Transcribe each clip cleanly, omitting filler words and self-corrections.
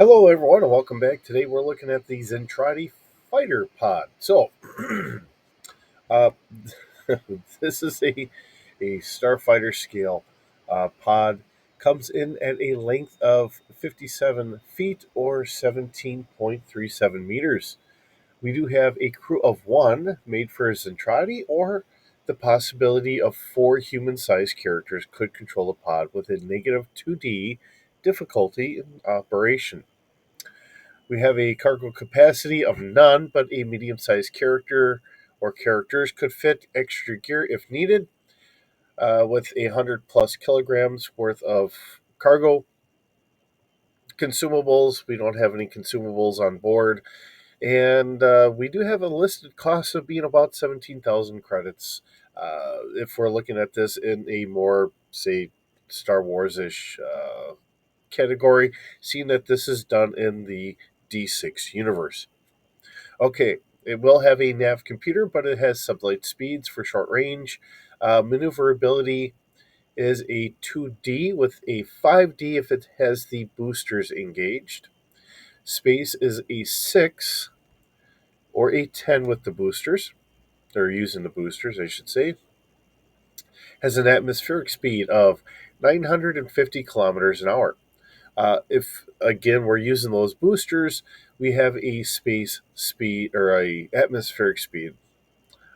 Hello, everyone, and welcome back. Today we're looking at the Zentraedi fighter pod. Uh, this is a starfighter scale pod. Comes in at a length of 57 feet or 17.37 meters. We do have a crew of one made for Zentradi, or the possibility of four human sized characters could control the pod with a negative 2D difficulty in operation. We have a cargo capacity of none, but a medium sized character or characters could fit extra gear if needed, with 100 plus kilograms worth of cargo. Consumables, we don't have any consumables on board. And we do have a listed cost of being about 17,000 credits. If we're looking at this in a more, say, Star Wars ish category, seeing that this is done in the D6 universe. Okay, it will have a nav computer, but it has sublight speeds for short range. Maneuverability is a 2D with a 5D if it has the boosters engaged. Space is a 6 or a 10 with the boosters. They're using the boosters, I should say. Has an atmospheric speed of 950 kilometers an hour. If again we're using those boosters, we have a space speed or a atmospheric speed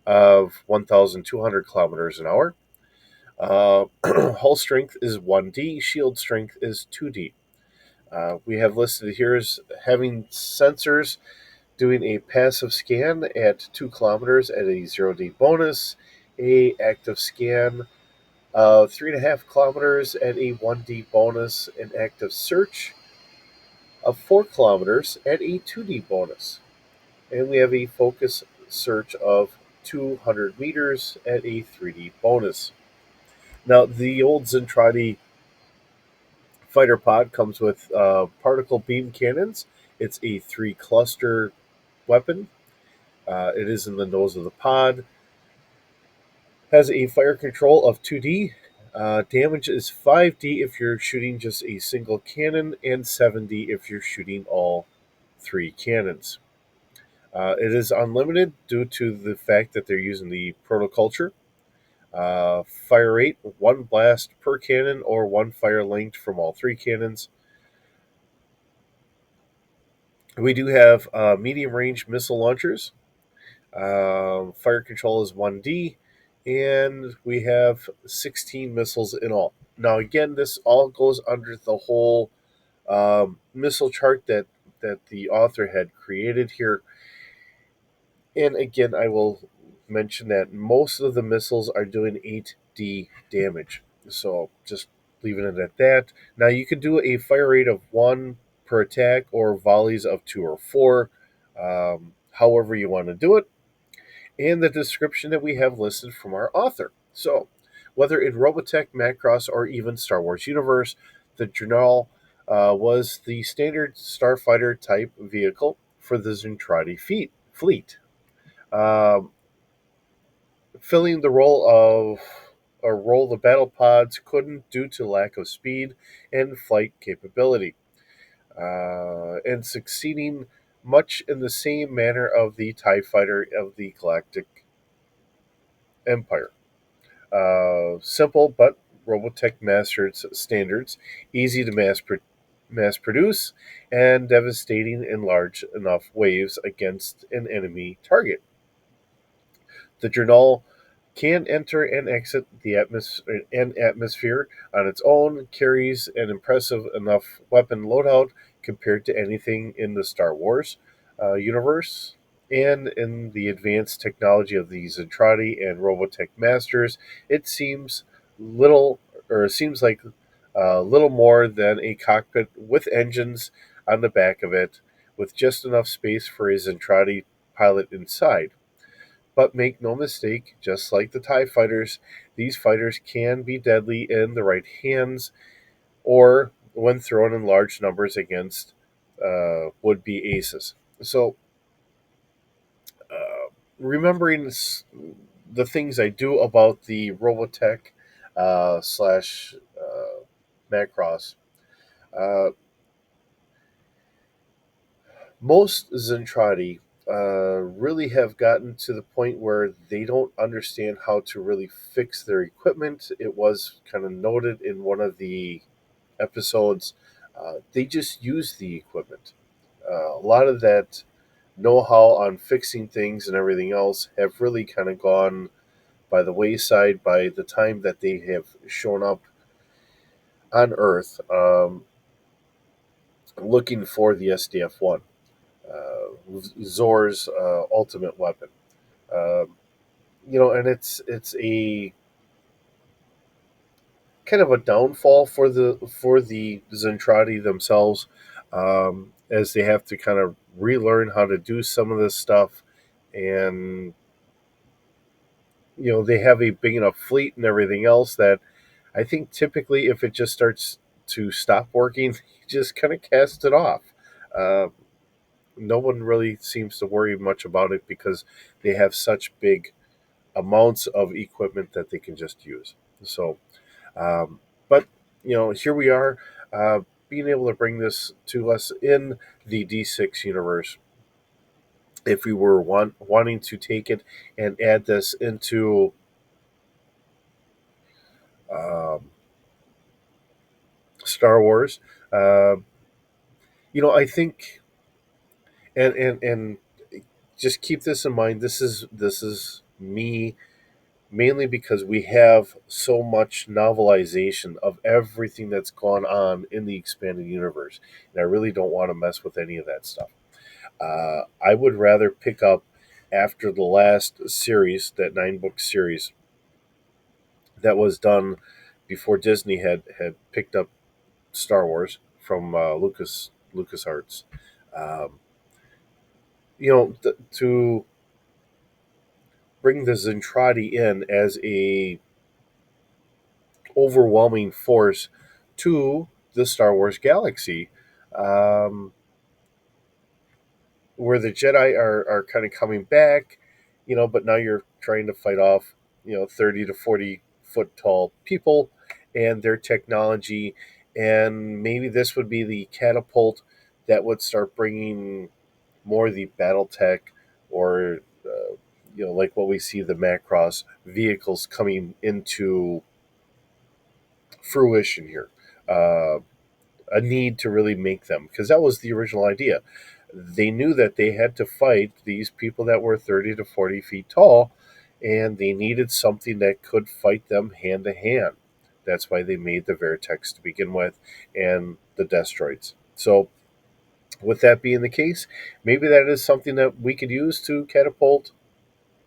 of 1,200 kilometers an hour. Hull strength is 1D, shield strength is 2D. We have listed here as having sensors doing a passive scan at 2 kilometers at a 0D bonus, a active scan of 3.5 kilometers at a 1D bonus, an active search of 4 kilometers at a 2D bonus. And we have a focus search of 200 meters at a 3D bonus. Now, the old Zentradi fighter pod comes with particle beam cannons. It's a three cluster weapon. It is in the nose of the pod. Has a fire control of 2D. Damage is 5D if you're shooting just a single cannon, and 7D if you're shooting all three cannons. It is unlimited due to the fact that they're using the protoculture. Fire rate, one blast per cannon or one fire linked from all three cannons. We do have medium range missile launchers. Fire control is 1D, and we have 16 missiles in all. Now, again, this all goes under the whole missile chart that the author had created here. And again, I will mention that most of the missiles are doing 8D damage. So just leaving it at that. Now, you could do a fire rate of one per attack or volleys of two or four, however you want to do it, and the description that we have listed from our author. So, whether in Robotech, Macross, or even Star Wars universe, the Journal was the standard starfighter type vehicle for the Zentradi fleet, um, filling the role of a role the battle pods couldn't due to lack of speed and flight capability, and succeeding much in the same manner of the TIE fighter of the Galactic Empire. Simple but Robotech mastered standards, easy to mass produce, and devastating in large enough waves against an enemy target. The journal can enter and exit the atmosphere on its own, carries an impressive enough weapon loadout compared to anything in the Star Wars universe. And in the advanced technology of the Zentradi and Robotech masters, it seems little, or it seems like little more than a cockpit with engines on the back of it, with just enough space for a Zentradi pilot inside. But make no mistake, just like the TIE fighters, these fighters can be deadly in the right hands or when thrown in large numbers against would be aces. So, remembering the things I do about the Robotech slash Macross, uh, Most Zentradi really have gotten to the point where they don't understand how to really fix their equipment. It was kind of noted in one of the episodes. They just use the equipment. A lot of that know how on fixing things and everything else have really kind of gone by the wayside by the time that they have shown up on Earth, looking for the SDF 1, Zor's ultimate weapon. Um, and it's a kind of a downfall for the Zentradi themselves, as they have to kind of relearn how to do some of this stuff, and they have a big enough fleet and everything else that I think typically if it just starts to stop working, you just kind of cast it off. Uh, no one really seems to worry much about it because they have such big amounts of equipment that they can just use. So, um, but here we are, being able to bring this to us in the D6 universe. If we were wanting to take it and add this into um, Star Wars, uh, I think, and just keep this in mind. This is me mainly because we have so much novelization of everything that's gone on in the expanded universe, and I really don't want to mess with any of that stuff. I would rather pick up after the last series, that 9-book series that was done before Disney had picked up Star Wars from LucasArts. Um, to bring the Zentradi in as a overwhelming force to the Star Wars galaxy, um, where the Jedi are kind of coming back, but now you're trying to fight off, 30 to 40 foot tall people and their technology. And maybe this would be the catapult that would start bringing more of the battle tech, or, like what we see the Macross vehicles coming into fruition here. Uh, a need to really make them, because that was the original idea. They knew that they had to fight these people that were 30 to 40 feet tall, and they needed something that could fight them hand to hand. That's why they made the Vertex to begin with, and the Destroids. So, with that being the case, maybe that is something that we could use to catapult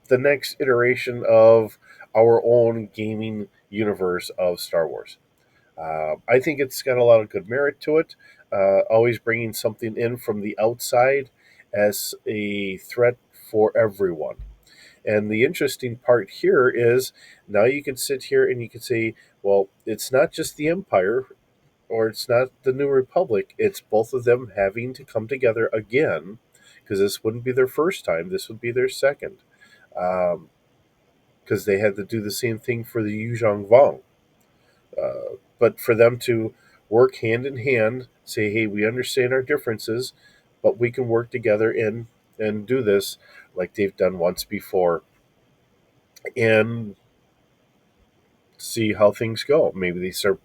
the next iteration of our own gaming universe of Star Wars. I think it's got a lot of good merit to it. Always bringing something in from the outside as a threat for everyone. And the interesting part here is now you can sit here and you can say, well, it's not just the Empire or it's not the New Republic, it's both of them having to come together again, because this wouldn't be their first time, this would be their second. Um, because they had to do the same thing for the Yuzhong Vong. But for them to work hand in hand, say, hey, we understand our differences, but we can work together and do this like they've done once before, and see how things go. Maybe they start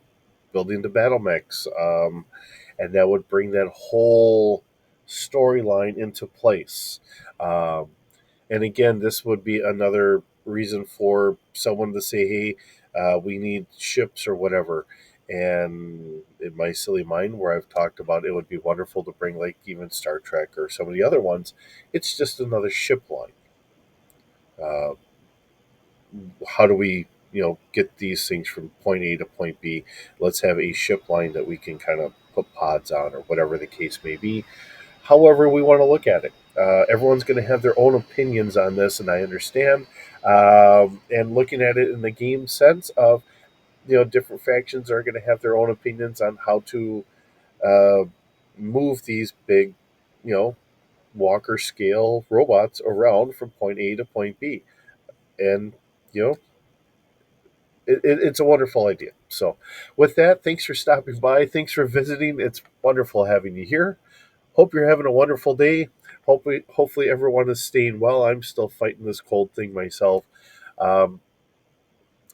building the battle mechs, and that would bring that whole storyline into place. Um, And again, this would be another reason for someone to say, hey, we need ships or whatever. And in my silly mind, where I've talked about it would be wonderful to bring, like, even Star Trek or some of the other ones, it's just another ship line. Uh, how do we, get these things from point A to point B? Let's have a ship line that we can kind of put pods on, or whatever the case may be, however we want to look at it. Everyone's going to have their own opinions on this, and I understand. And looking at it in the game sense of, different factions are going to have their own opinions on how to uh, move these big, you know, walker scale robots around from point A to point B. And, you know, it's a wonderful idea. So, with that, thanks for stopping by. Thanks for visiting. It's wonderful having you here. Hope you're having a wonderful day. Hopefully everyone is staying well. I'm still fighting this cold thing myself. Um,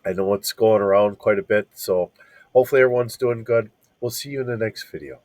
I know it's going around quite a bit, so hopefully everyone's doing good. We'll see you in the next video.